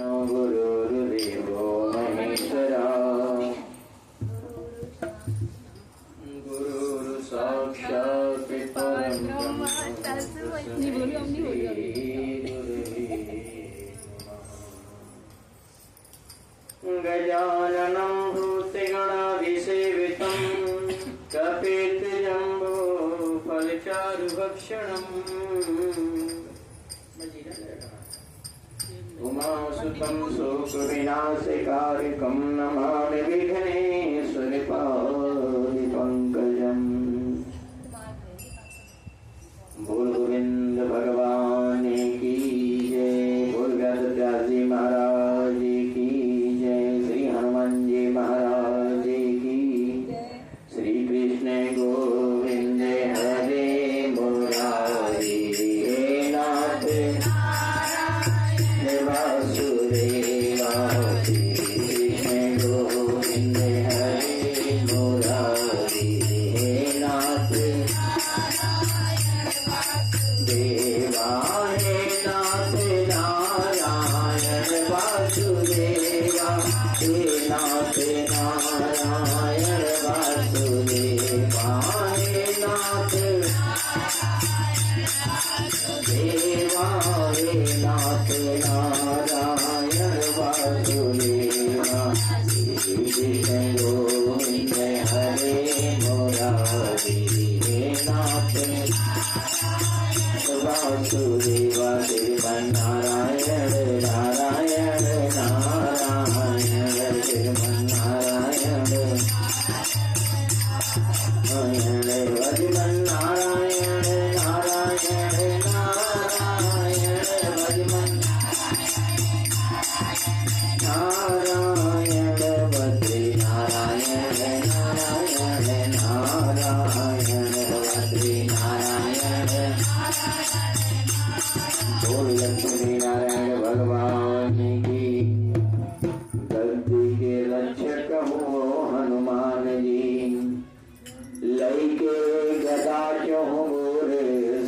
गुरुर्देवो महेश्वरा गुरु साक्षात् परब्रह्म गजाननं भूतगणाधिसेवितं कपितजम्बो फलचारुभक्षणम् उमासुतं शोकविनाशकारिकं नमामि विघ्नेश्वरपादिपङ्कजम्। बोल गोविंद भगवान की जय, बोल व्यासव्यास जी महाराज की जय, श्री हनुमान जी महाराज की, श्री कृष्ण गोविंद हरे मुरारी हे नाथ वासुदेवा, श्री कृष्ण गोविंद हरे मुरारी हे नाथ देवा, हे नाथ नारायण वासुदेवा, हे नाथ नारायण वासुदेवा, हे नाथ देवा, हे नाथ नारायण वासुदेवा, श्री कृष्ण गोविंद हरे मुरारी हे नाथ वासुदेवा, श्रीमन्नारायण नारायण नारायण, श्रीमन्नारायण भजमन नारायण नारायण नारायण, भजमन नारायण बद्री नारायण नारायण नारायण, बद्री नारायण। बोल लक्ष्मी नारायण भगवान की, धरती के रक्षक हो हनुमान जी, लइके गदा चहुर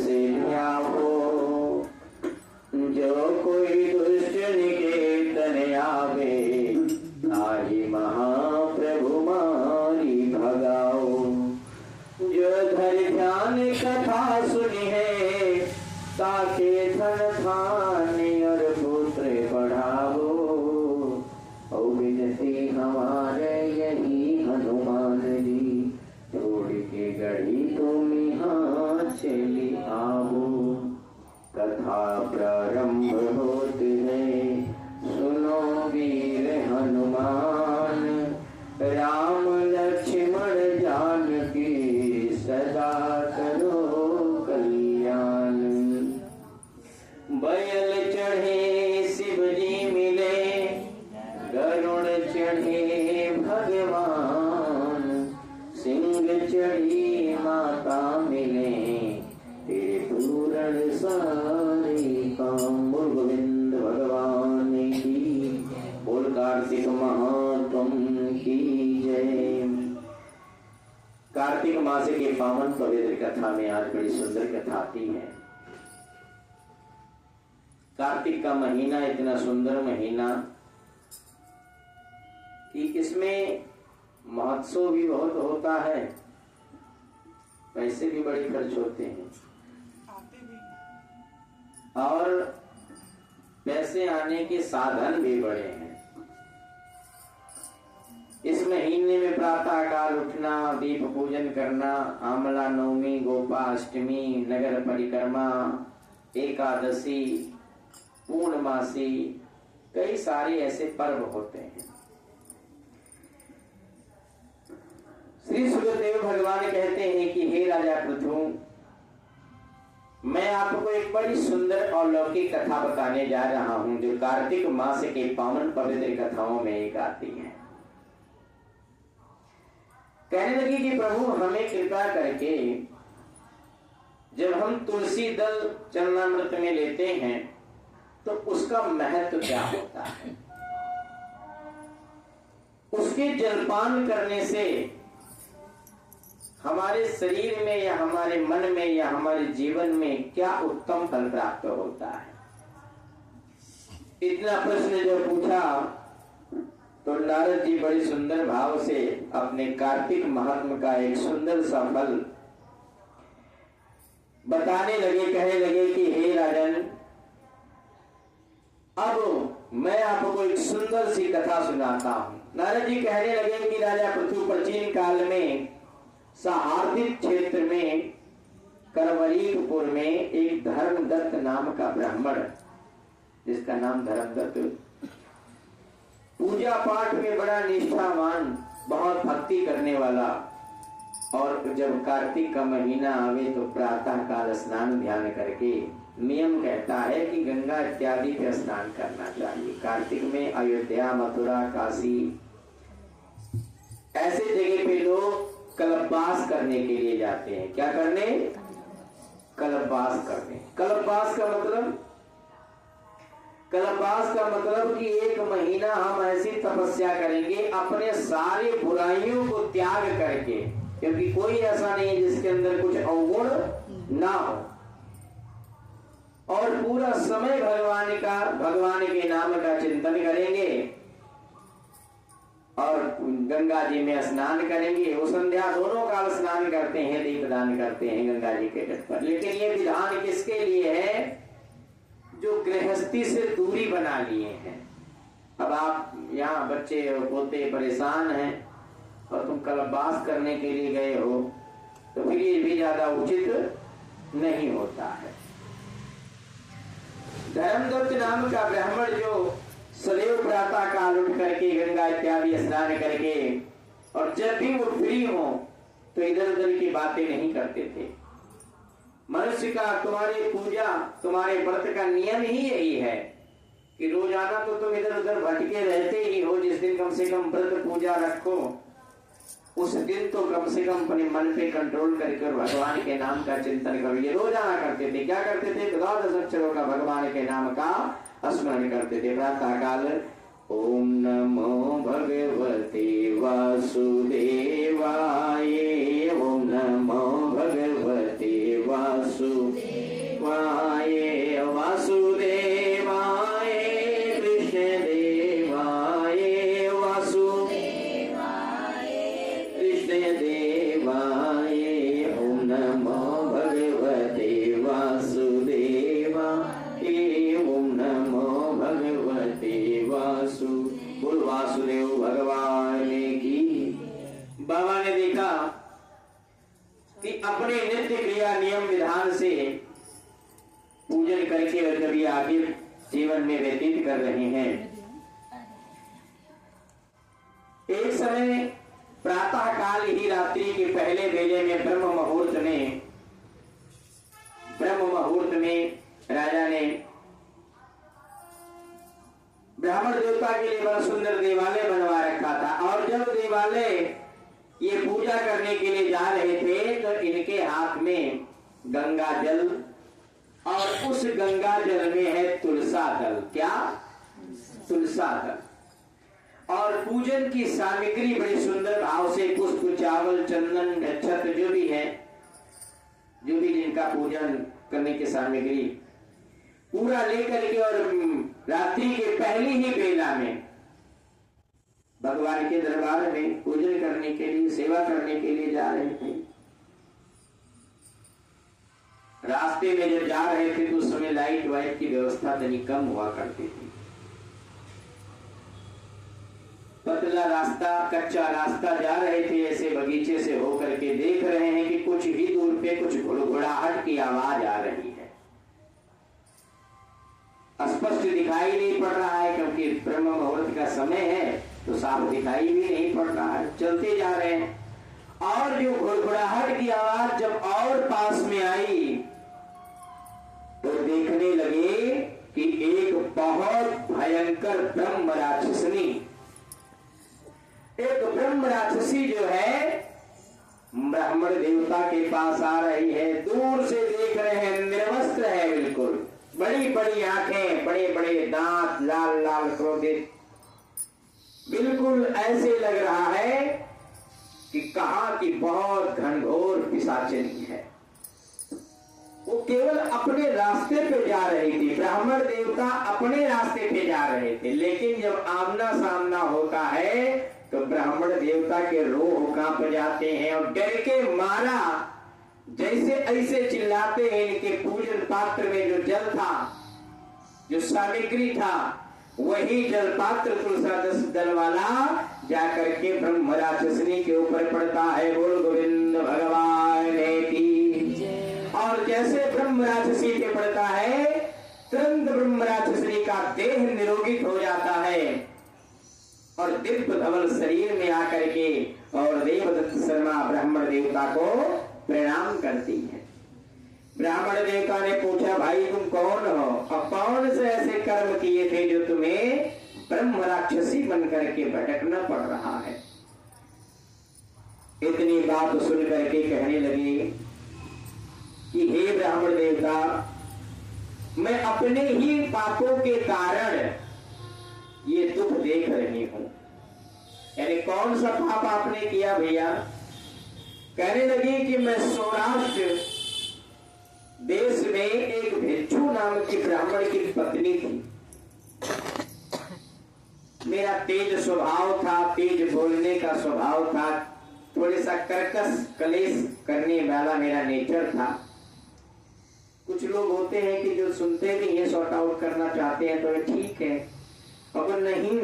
से न्याहो, जो कोई दुष्ट निकेतन आवे, ताहि महाप्रभु मारी भगाओ, जो धर ध्यान कथा सुनी है, ताके धन धान्य और पुत्र बढ़ाओ, औ विनती हमारे यही हनुमान जी, छोड़ के गढ़ी तुम यहाँ चली आओ। कथा प्रारंभ होते है, सुनो वीर हनुमान, राम लक्ष्मण जानकी सदा करो कल्याण। बैल चढ़े शिव जी मिले, गरुड़ चढ़े भगवान, सिंह चढ़ी माता मिले, तेरे पूर्ण सारे काम। बोल गोविंद भगवान की, बोल कार्तिक महात्म की जय। कार्तिक मास के पावन पवित्र कथा में आज बड़ी सुंदर कथा आती है। कार्तिक का महीना इतना सुंदर महीना कि इसमें महोत्सव भी बहुत होता है, पैसे भी बड़े खर्च होते हैं, और पैसे आने के साधन भी बड़े हैं। इस महीने में प्रातः काल उठना, दीप पूजन करना, आमला नवमी, गोपाष्टमी, नगर परिक्रमा, एकादशी, पूर्णमासी, कई सारे ऐसे पर्व होते हैं। श्री सुखदेव भगवान कहते हैं कि हे राजा पृथु, मैं आपको एक बड़ी सुंदर और अलौकिक कथा बताने जा रहा हूं, जो कार्तिक मास के पावन पवित्र कथाओं में एक आती है। कहने लगी कि प्रभु हमें कृपा करके जब हम तुलसी दल चरणामृत में लेते हैं तो उसका महत्व क्या होता है, उसके जलपान करने से हमारे शरीर में या हमारे मन में या हमारे जीवन में क्या उत्तम फल प्राप्त होता है। इतना प्रश्न जब पूछा तो नारद जी बड़े सुंदर भाव से अपने कार्तिक महात्म का एक सुंदर सा फल बताने लगे, कहने लगे कि हे राजन, अब मैं आपको एक सुंदर सी कथा सुनाता हूं। नारद जी कहने लगे कि राजा पृथु प्राचीन काल में सहार्दिक क्षेत्र में करवलीपुर में एक धर्मदत्त नाम का ब्राह्मण, जिसका नाम धर्मदत्त, पूजा पाठ में बड़ा निष्ठावान, बहुत भक्ति करने वाला, और जब कार्तिक का महीना आवे तो प्रातः काल स्नान ध्यान करके, नियम कहता है कि गंगा इत्यादि पे स्नान करना चाहिए। कार्तिक में अयोध्या, मथुरा, काशी ऐसे जगह पे लोग कल्पवास करने के लिए जाते हैं। क्या करने? कल्पवास करने। कल्पवास का मतलब, कल्पवास का मतलब कि एक महीना हम ऐसी तपस्या करेंगे अपने सारे बुराइयों को त्याग करके, क्योंकि कोई ऐसा नहीं है जिसके अंदर कुछ अवगुण ना हो, और पूरा समय भगवान के नाम का चिंतन करेंगे और गंगा जी में स्नान करेंगे। वो संध्या दोनों काल स्नान करते हैं, दीपदान करते हैं गंगा जी के तट पर। लेकिन ये विधान किसके लिए है? जो गृहस्थी से दूरी बना लिए हैं। अब आप यहाँ बच्चे पोते परेशान हैं और तुम कल्पवास करने के लिए गए हो, तो फिर ये भी ज्यादा उचित नहीं होता है। धर्मदत्त नाम का ब्राह्मण जो सदैव प्रातः काल उठ करके गंगा इत्यादि स्नान करके, और जब भी वो फ्री हो तो इधर उधर की बातें नहीं करते थे। मनुष्य का, तुम्हारी पूजा, तुम्हारे व्रत का नियम ही यही है कि रोजाना तो तुम इधर उधर भटके रहते ही हो। जिस दिन कम से कम व्रत पूजा रखो, उस दिन तो कम से कम अपने मन पे कंट्रोल करके भगवान के नाम का चिंतन करो। ये रोजाना करते थे। क्या करते थे? 12 अक्षरों का भगवान के नाम का स्मरण करते थे प्रातः काल। ओम नमो भगवते वासुदेवाय, ओम नमो भगवते वासुदेवाय, वासुदेवाय कृष्ण देवाय, वासुदेवाय कृष्ण देवाय, ओम नमो भगवते वासुदेवाय, ओम नमो भगवते बोल वासुदेव भगवान की। बाबा ने देखा कि अपने नित्य क्रिया नियम विधान से पूजन करके और कभी आगे जीवन में व्यतीत कर रहे हैं। एक समय प्रातः काल ही रात्रि के पहले वेले में ब्रह्म मुहूर्त में राजा ने ब्राह्मण देवता के लिए बड़ा सुंदर देवालय बनवा रखा था। और जब देवालय ये पूजा करने के लिए जा रहे थे तो इनके हाथ में गंगा जल, और उस गंगा जल में है तुलसा दल। क्या? तुलसा दल। और पूजन की सामग्री बड़ी सुंदर भाव से पुष्प, चावल, चंदन, अक्षत जो भी है, जो भी जिनका पूजन करने की सामग्री पूरा लेकर के, और रात्रि के पहली ही बेला में भगवान के दरबार में पूजन करने के लिए, सेवा करने के लिए जा रहे थे। रास्ते में जब जा रहे थे तो उस समय लाइट वाइट की व्यवस्था तनी कम हुआ करती थी। पतला रास्ता, कच्चा रास्ता जा रहे थे। ऐसे बगीचे से होकर के देख रहे हैं कि कुछ ही दूर पे कुछ घुड़घुड़ाहट की आवाज आ रही है। स्पष्ट दिखाई नहीं पड़ रहा है क्योंकि ब्रह्म मुहूर्त का समय है, तो साफ दिखाई भी नहीं पड़ रहा है। चलते जा रहे हैं, और जो घुड़घुड़ाहट की आवाज जब और पास में आई तो देखने लगे कि एक बहुत भयंकर ब्रह्म राक्षसनी, एक ब्रह्म राक्षसी जो है ब्राह्मण देवता के पास आ रही है। दूर से देख रहे हैं, निर्वस्त्र है बिल्कुल, बड़ी बड़ी आंखें, बड़े बड़े दांत, लाल लाल क्रोधित, बिल्कुल ऐसे लग रहा है कि कहा कि बहुत घनघोर पिशाचिनी है। वो केवल अपने रास्ते पे जा रही थी, ब्राह्मण देवता अपने रास्ते पे जा रहे थे, लेकिन जब आमना सामना होता है तो ब्राह्मण देवता के रोह कांप जाते हैं और डर के मारा जैसे ऐसे चिल्लाते हैं। इनके पूजन पात्र में जो जल था, जो सामग्री था, वही जल पात्र तुलसीदास दल वाला जाकर के ब्रह्म राक्षसनी के ऊपर पड़ता है। बोल गोविंद भगवान की। और जैसे ब्रह्म राक्षसी पे पड़ता है, तुरंत ब्रह्म राक्षसी का देह निरोगित हो जाता है और दिव्य धवल शरीर में आकर के और देवदत्त शर्मा ब्राह्मण देवता को प्रणाम करती है। ब्राह्मण देवता ने पूछा, भाई तुम कौन हो और कौन से ऐसे कर्म किए थे जो तुम्हें ब्रह्म राक्षसी बन करके भटकना पड़ रहा है। इतनी बात सुन करके कहने लगे कि हे ब्राह्मण देवता, मैं अपने ही पापों के कारण ये दुख देख रही हूं। यानी कौन सा पाप आपने किया भैया? कहने लगी कि मैं सौराष्ट्र देश में एक भिक्षु नाम की ब्राह्मण की पत्नी थी। मेरा तेज स्वभाव था, तेज बोलने का स्वभाव था, थोड़े सा कर्कश कलेश करने वाला मेरा नेचर था। कुछ लोग होते हैं कि जो सुनते भी हैं, सॉर्ट आउट करना चाहते हैं तो ठीक है, अब नहीं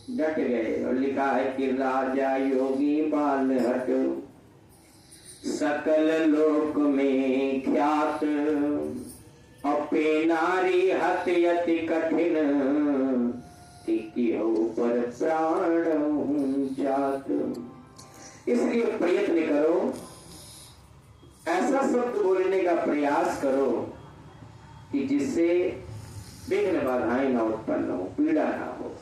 डट गए। और लिखा है कि राजा योगी बाल हट सकल लोक में ख्यात, अपे नारी हत्यति कठिन, पर प्राण जात। इसलिए प्रयत्न करो, ऐसा शब्द बोलने का प्रयास करो कि जिससे विघ्न बाधाएं न उत्पन्न हो, पीड़ा ना हो।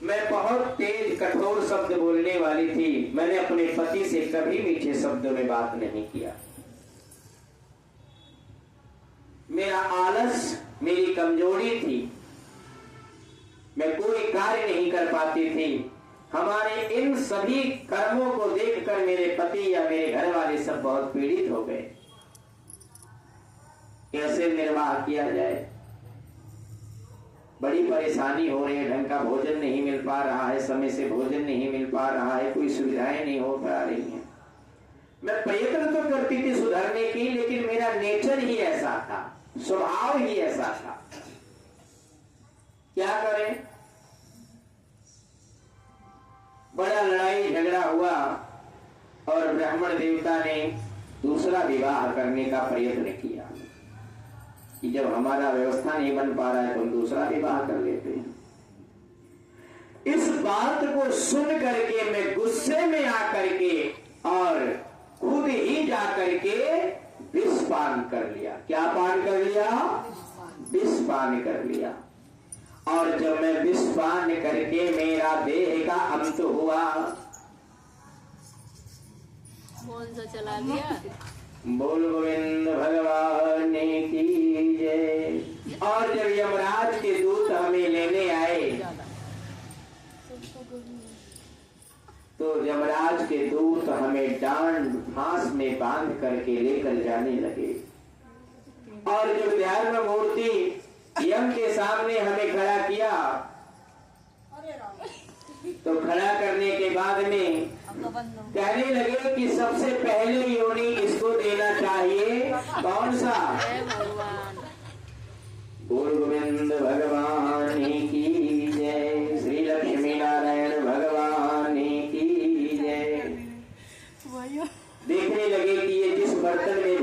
मैं बहुत तेज कठोर शब्द बोलने वाली थी। मैंने अपने पति से कभी मीठे शब्दों में बात नहीं किया। मेरा आलस मेरी कमजोरी थी, मैं कोई कार्य नहीं कर पाती थी। हमारे इन सभी कर्मों को देखकर मेरे पति या मेरे घर वाले सब बहुत पीड़ित हो गए। कैसे निर्वाह किया जाए, बड़ी परेशानी हो रही है, ढंग का भोजन नहीं मिल पा रहा है, समय से भोजन नहीं मिल पा रहा है, कोई सुविधाएं नहीं हो पा रही हैं। मैं प्रयत्न तो करती थी सुधरने की, लेकिन मेरा नेचर ही ऐसा था, स्वभाव ही ऐसा था। क्या करें? बड़ा लड़ाई झगड़ा हुआ और ब्राह्मण देवता ने दूसरा विवाह करने का प्रयत्न किया कि जब हमारा व्यवस्था नहीं बन पा रहा है तो हम दूसरा विवाह कर लेते हैं। इस बात को सुन करके मैं गुस्से में आकर के और खुद ही जा करके विष पान कर लिया। क्या पान कर लिया? विष पान कर लिया। और जब मैं विष पान करके मेरा देह का अंत हुआ, कौन सा चला लिया? बोल गोविंद भगवान की जय। और जब यमराज के दूत हमें लेने आए तो यमराज के दूत हमें डांड फांस में बांध करके लेकर जाने लगे। और जब ध्यान मूर्ति यम के सामने हमें खड़ा किया तो खड़ा करने के बाद में कहने लगे कि सबसे पहले योनि इसको देना चाहिए। कौन सा? बोल गोविंद भगवान की जय। श्री लक्ष्मी नारायण भगवान की जय। देखने लगे कि ये जिस बर्तन में